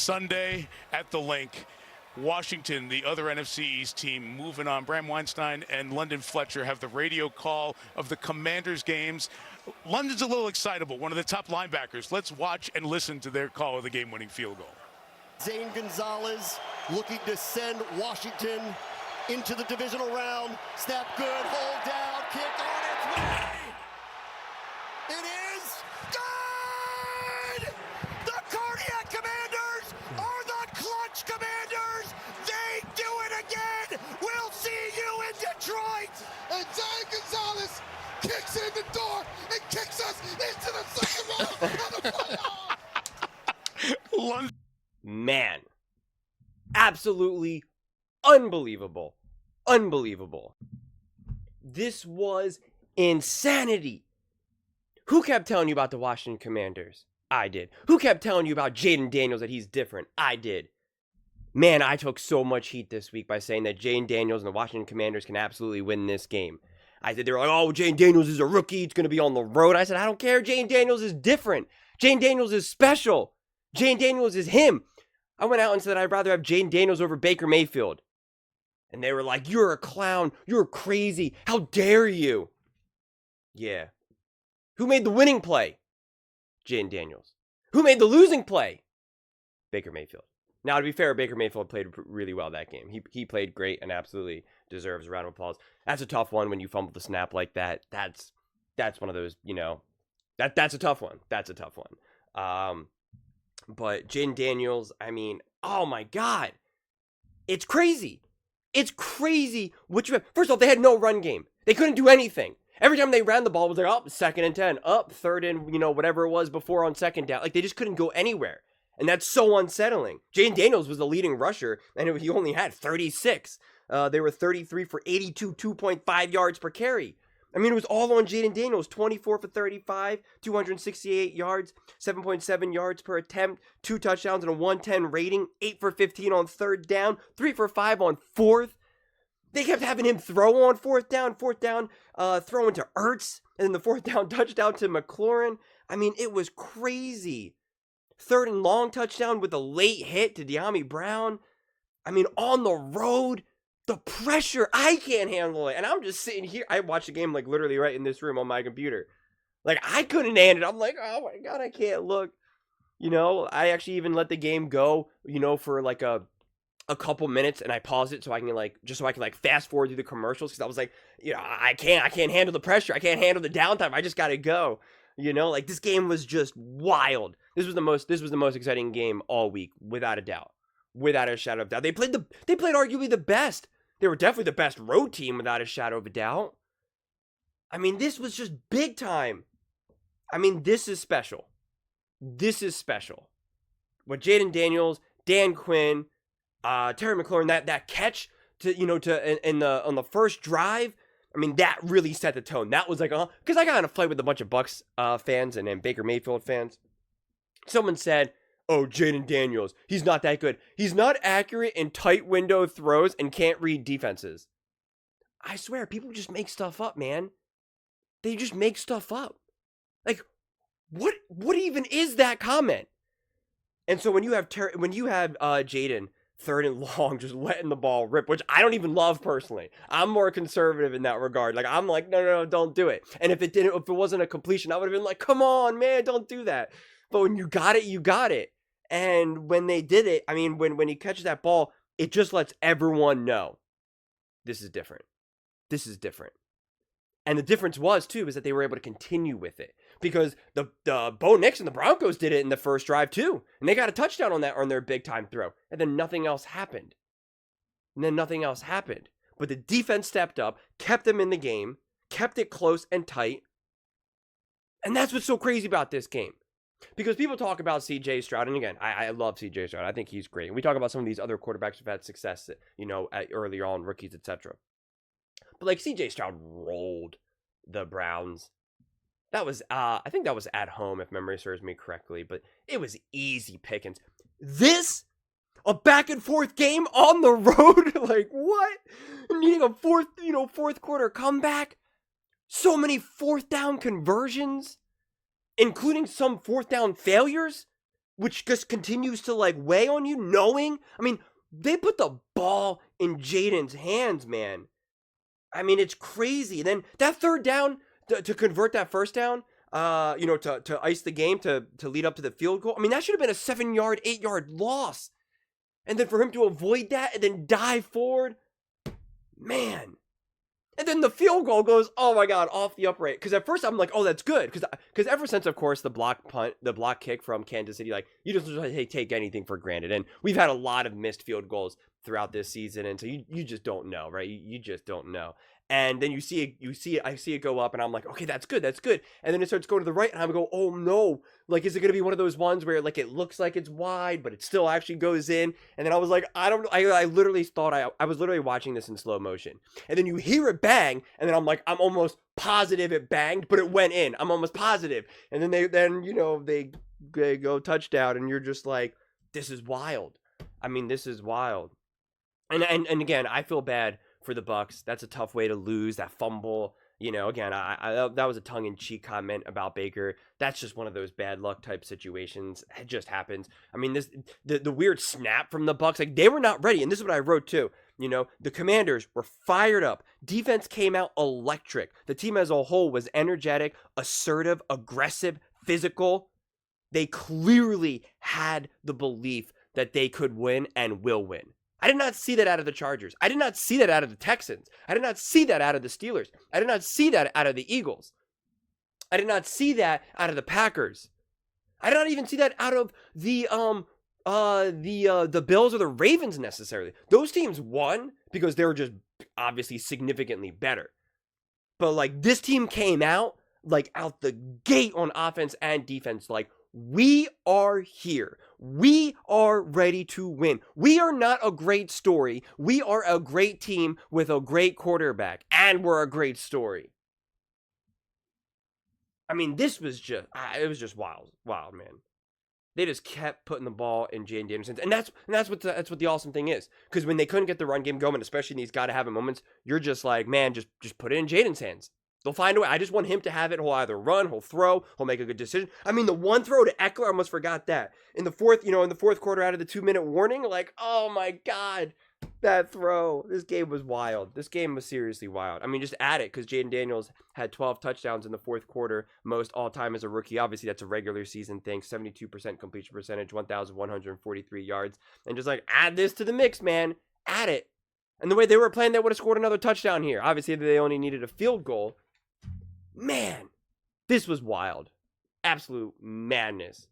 Sunday at the link. Washington, the other NFC East team, moving on. Bram Weinstein and London Fletcher have the radio call of the Commanders games. London's a little excitable, one of the top linebackers. Let's watch and listen to their call of the game-winning field goal. Zane Gonzalez looking to send Washington into the divisional round. Snap good, hold down, kick on its way. It is good! The Cardiac Commanders are the clutch Commanders. They do it again. We'll see you in Detroit. And Zane Gonzalez kicks in the door and kicks us into the second round of the playoffs. Man, absolutely unbelievable. Unbelievable. This was insanity. Who kept telling you about the Washington Commanders? I did. Who kept telling you about Jayden Daniels, that he's different? I did. Man, I took so much heat this week by saying that Jayden Daniels and the Washington Commanders can absolutely win this game. I said, they were like, oh, Jayden Daniels is a rookie. It's going to be on the road. I said, I don't care. Jayden Daniels is different. Jayden Daniels is special. Jayden Daniels is him. I went out and said I'd rather have Jayden Daniels over Baker Mayfield. And they were like, you're a clown. You're crazy. How dare you? Yeah. Who made the winning play? Jayden Daniels. Who made the losing play? Baker Mayfield. Now, to be fair, Baker Mayfield played really well that game. He played great and absolutely deserves a round of applause. That's a tough one when you fumble the snap like that. That's one of those, that's a tough one. That's a tough one. But Jayden Daniels, I mean, oh my God. It's crazy. It's crazy what you have. First off, they had no run game. They couldn't do anything. Every time they ran the ball, it was like, up, 2nd and 10, up, 3rd and, whatever it was before on 2nd down. Like, they just couldn't go anywhere. And that's so unsettling. Jayden Daniels was the leading rusher, and he only had 36. They were 33 for 82, 2.5 yards per carry. I mean, it was all on Jayden Daniels. 24 for 35, 268 yards, 7.7 yards per attempt, 2 touchdowns and a 110 rating, 8 for 15 on 3rd down, 3 for 5 on 4th. They kept having him throw on 4th down, throwing to Ertz, and then the 4th down touchdown to McLaurin. I mean, it was crazy. 3rd and long touchdown with a late hit to De'Ami Brown. I mean, on the road. The pressure, I can't handle it. And I'm just sitting here. I watched the game like literally right in this room on my computer. Like, I couldn't handle it. I'm like, oh my God, I can't look. I actually even let the game go, for like a couple minutes, and I paused it so I can fast forward through the commercials, because I was like, I can't handle the pressure. I can't handle the downtime. I just got to go. This game was just wild. This was the most exciting game all week, without a doubt. Without a shadow of doubt. They played arguably the best. They were definitely the best road team, without a shadow of a doubt. I mean, this was just big time. I mean, this is special. This is special. What Jayden Daniels, Dan Quinn, Terry McLaurin, that catch on the first drive, I mean, that really set the tone. That was like, because I got in a fight with a bunch of Bucs fans and Baker Mayfield fans. Someone said, oh, Jayden Daniels, he's not that good. He's not accurate in tight window throws and can't read defenses. I swear, people just make stuff up, man. They just make stuff up. Like, what even is that comment? And so when you have Jayden 3rd and long, just letting the ball rip, which I don't even love personally. I'm more conservative in that regard. Like, I'm like, no, don't do it. And if it wasn't a completion, I would have been like, come on, man, don't do that. But when you got it, you got it. And when they did it, I mean, when he catches that ball, it just lets everyone know this is different. This is different. And the difference was, too, is that they were able to continue with it. Because the Bo Nix and the Broncos did it in the first drive, too. And they got a touchdown on their big-time throw. And then nothing else happened. But the defense stepped up, kept them in the game, kept it close and tight. And that's what's so crazy about this game. Because people talk about C.J. Stroud, and again, I love C.J. Stroud. I think he's great. And we talk about some of these other quarterbacks who've had success, earlier on, rookies, etc. But like C.J. Stroud rolled the Browns. That was, I think that was at home, if memory serves me correctly, but it was easy pickings. This, a back and forth game on the road, like what? Needing a fourth quarter comeback. So many 4th down conversions, including some 4th down failures. which just continues to like weigh on you, knowing, I mean, they put the ball in Jayden's hands, man. I mean, it's crazy. And then that third down to convert that first down, to ice the game, to lead up to the field goal. I mean, that should have been a 7-yard, 8-yard loss. And then for him to avoid that and then dive forward, man. And then the field goal goes, oh my God, off the upright. Because at first I'm like, oh, that's good. Because ever since, of course, the block kick from Kansas City, like, you just take anything for granted. And we've had a lot of missed field goals throughout this season. And so you just don't know, right? You just don't know. And then I see it go up, and I'm like, okay, that's good. And then it starts going to the right, and I go, oh no, like, is it going to be one of those ones where, like, it looks like it's wide, but it still actually goes in? And then I was like, I don't know. I literally thought I was literally watching this in slow motion. And then you hear it bang, and then I'm like, I'm almost positive it banged, but it went in. I'm almost positive. And then they go touchdown, and you're just like, this is wild. I mean, this is wild. And again, I feel bad for the Bucs. That's a tough way to lose. That fumble, again, I that was a tongue-in-cheek comment about Baker. That's just one of those bad luck type situations. It just happens. I mean, the weird snap from the Bucs, like, they were not ready. And this is what I wrote too. The Commanders were fired up. Defense came out electric. The team as a whole was energetic, assertive, aggressive, physical. They clearly had the belief that they could win and will win. I did not see that out of the Chargers. I did not see that out of the Texans. I did not see that out of the Steelers. I did not see that out of the Eagles. I did not see that out of the Packers. I did not even see that out of the Bills or the Ravens necessarily. Those teams won because they were just obviously significantly better. But like, this team came out like out the gate on offense and defense, like, we are here. We are ready to win. We are not a great story. We are a great team with a great quarterback, and we're a great story. I mean, this was just, it was just wild, man. They just kept putting the ball in Jayden Daniels' hands, and that's what the awesome thing is. Because when they couldn't get the run game going, especially in these gotta have it moments, you're just like, man, just put it in Jayden's hands. They'll find a way. I just want him to have it. He'll either run, he'll throw, he'll make a good decision. I mean, the one throw to Eckler, I almost forgot that. In the fourth quarter out of the 2-minute warning, like, oh my God, that throw. This game was wild. This game was seriously wild. I mean, just add it, because Jayden Daniels had 12 touchdowns in the fourth quarter, most all-time as a rookie. Obviously, that's a regular season thing. 72% completion percentage, 1,143 yards. And just like, add this to the mix, man. Add it. And the way they were playing, they would have scored another touchdown here. Obviously, they only needed a field goal. Man, this was wild. Absolute madness.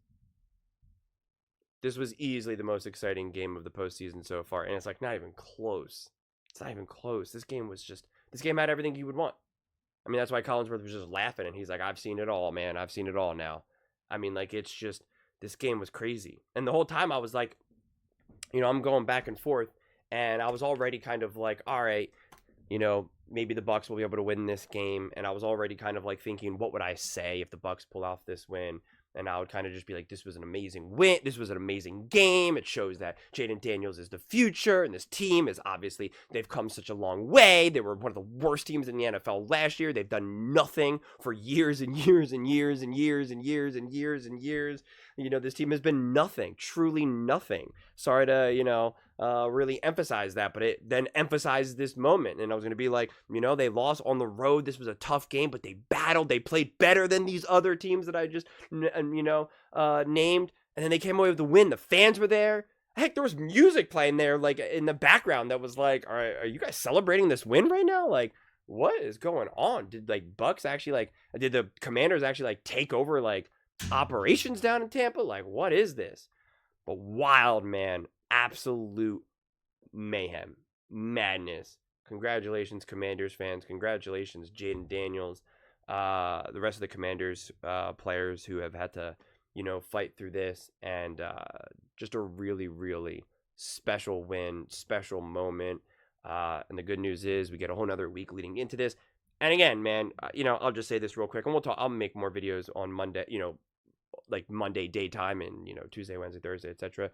This was easily the most exciting game of the postseason so far, and it's like not even close. It's not even close. This game had everything you would want. I mean, that's why Collinsworth was just laughing, and he's like, I've seen it all, man. I've seen it all now. I mean, like, it's just, this game was crazy. And the whole time I was like, I'm going back and forth, and I was already kind of like, all right, maybe the Bucs will be able to win this game. And I was already kind of like thinking, what would I say if the Bucs pull off this win? And I would kind of just be like, this was an amazing win. This was an amazing game. It shows that Jayden Daniels is the future. And this team is obviously, they've come such a long way. They were one of the worst teams in the NFL last year. They've done nothing for years and years and years and years and years and years and years. This team has been nothing, truly nothing. Sorry to, really emphasize that, but it then emphasized this moment. And I was going to be like, they lost on the road. This was a tough game, but they battled. They played better than these other teams that I just, named. And then they came away with the win. The fans were there. Heck, there was music playing there, like, in the background that was like, all right, are you guys celebrating this win right now? Like, what is going on? Did, like, Bucs actually, did the Commanders actually, take over, operations down in Tampa? Like, what is this? But wild, man. Absolute mayhem. Madness. Congratulations, Commanders fans. Congratulations, Jayden Daniels. The rest of the Commanders players who have had to, fight through this. And just a really, really special win, special moment. And the good news is we get a whole nother week leading into this. And again, man, I'll just say this real quick, and I'll make more videos on Monday, Monday daytime and, Tuesday, Wednesday, Thursday, etc.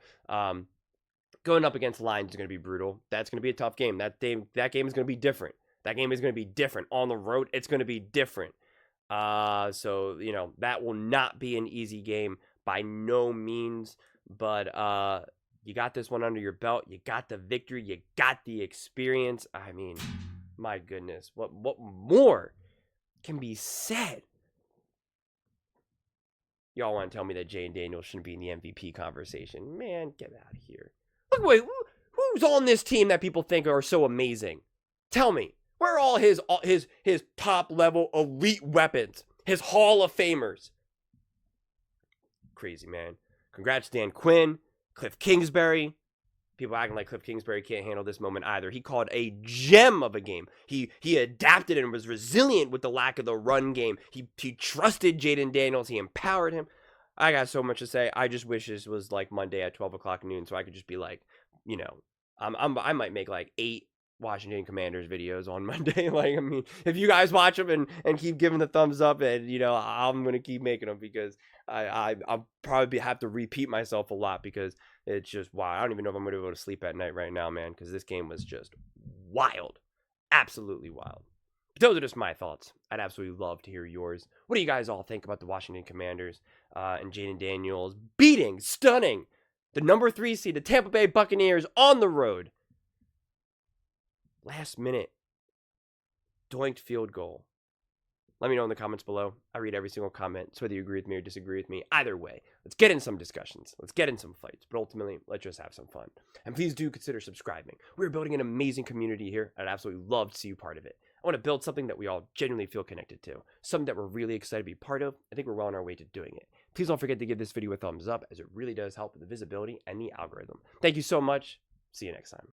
Going up against the Lions is going to be brutal. That's going to be a tough game. That game is going to be different. That game is going to be different. On the road, it's going to be different. So, that will not be an easy game by no means, but you got this one under your belt. You got the victory. You got the experience. I mean, my goodness, what more can be said? Y'all want to tell me that Jayden Daniels shouldn't be in the MVP conversation? Man, get out of here. Look, wait, who's on this team that people think are so amazing? Tell me, where are all his top level elite weapons? His Hall of Famers? Crazy, man. Congrats, Dan Quinn, Cliff Kingsbury. People acting like Cliff Kingsbury can't handle this moment either. He called a gem of a game. He adapted and was resilient with the lack of the run game. He trusted Jayden Daniels. He empowered him. I got so much to say. I just wish this was like Monday at 12 o'clock noon, so I could just be like, you know, I might make like 8 Washington Commanders videos on Monday. Like, I mean, if you guys watch them and keep giving the thumbs up, and you know, I'm gonna keep making them, because I'll probably have to repeat myself a lot, because it's just wow. I don't even know if I'm gonna be able to sleep at night right now, man, because this game was just wild, absolutely wild. But those are just my thoughts. I'd absolutely love to hear yours. What do you guys all think about the Washington Commanders and Jayden Daniels stunning the number 3 seed, the Tampa Bay Buccaneers, on the road? Last minute doinked field goal. Let me know in the comments below. I read every single comment. So whether you agree with me or disagree with me, either way, let's get in some discussions. Let's get in some fights. But ultimately, let's just have some fun. And please do consider subscribing. We're building an amazing community here. I'd absolutely love to see you part of it. I want to build something that we all genuinely feel connected to. Something that we're really excited to be part of. I think we're well on our way to doing it. Please don't forget to give this video a thumbs up, as it really does help with the visibility and the algorithm. Thank you so much. See you next time.